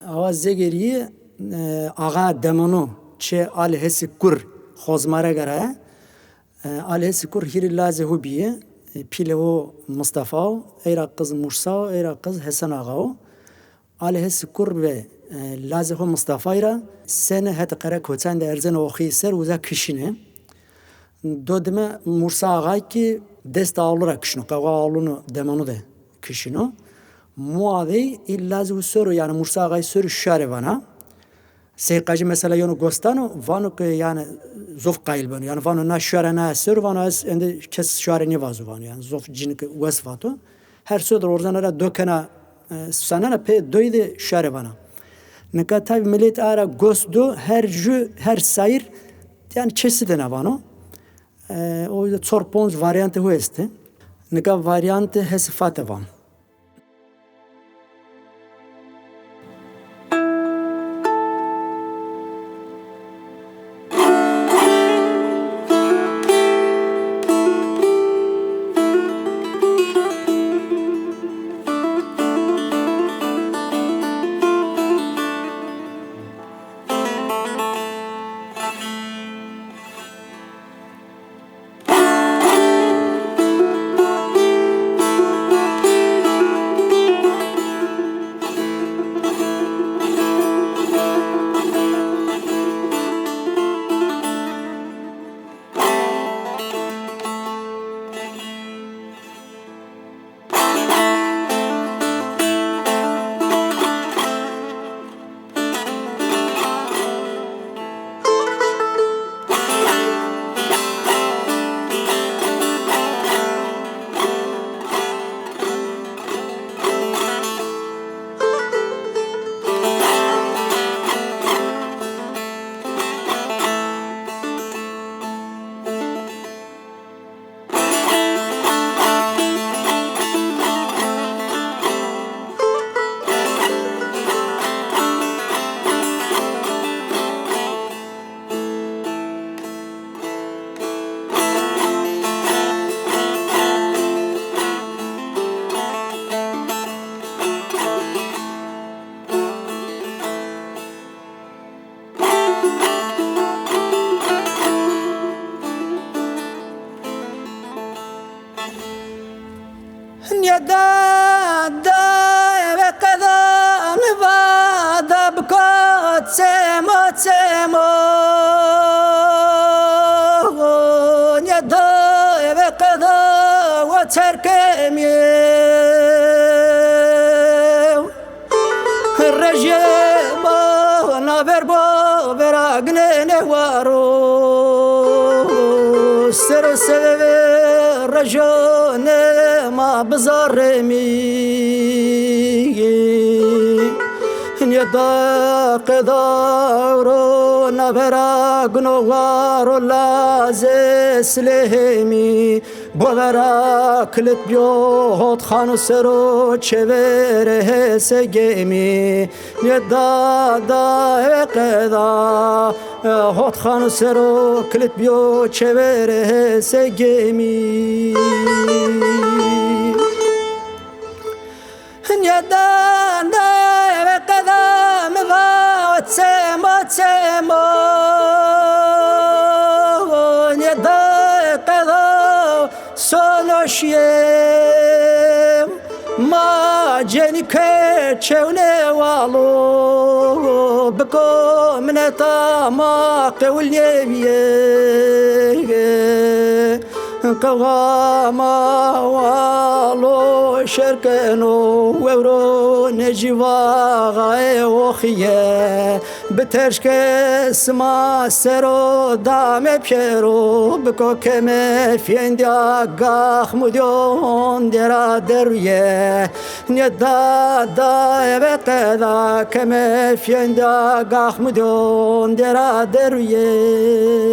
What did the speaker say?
آوازگیری آقا دمانو چه آل هسی کور خوزماره گره آل هسی کور هیر لازه هو بیه پیله و مصطفى ایرا قز مرسا ایرا قز حسن آقاو آل هسی کور به لازه هو مصطفى ایرا سنه هت قره کوتن ده ارزن وخی سر وزا کشینه دودمه مرسا آقای که دست آلورا کشنو قاقا آلونو دمانو ده کشینو muavi illazı soru yani Musa Agay soru şare vana seyqacı mesela yonu gostano vanu ki yani zof qayl banu yani vanu na şare na soru vanu az ende kes şare ne vazu vanu yani zof cinik vesvato her sodur oradan ara dökena sanana pe doyde şare vana neka tabi millet ara gosdo her jü her sayır yani çeşidi ne vanu o yüzden çorponz varyantı hu este neka varyantı hesifate van. Da ve kadam vada bkot semo ya da ve kadam ve terkem rejema na verbo veragne ne waro ser seve rejone ما بزارمي نيدا قدارو نبرا گنوارو لازس لهمی بورا کلت بیوت خانو سرو چوره سگمی نيدا دا قدا هات خانو سرو کلت بیو چوره سگمی Nyadan da ve kadam va tsemo Nyadan kadam sonoşyem ma cenike çevne valo beko mineta ma qevlyeviye قواما والو شركنو وورو نجوا غاي وخيه بترشك سما سرو دام بشرو بكو كمه فينديا غاخ مديون درا درويه ندا دا بقدا كمه فينديا غاخ مديون درا درويه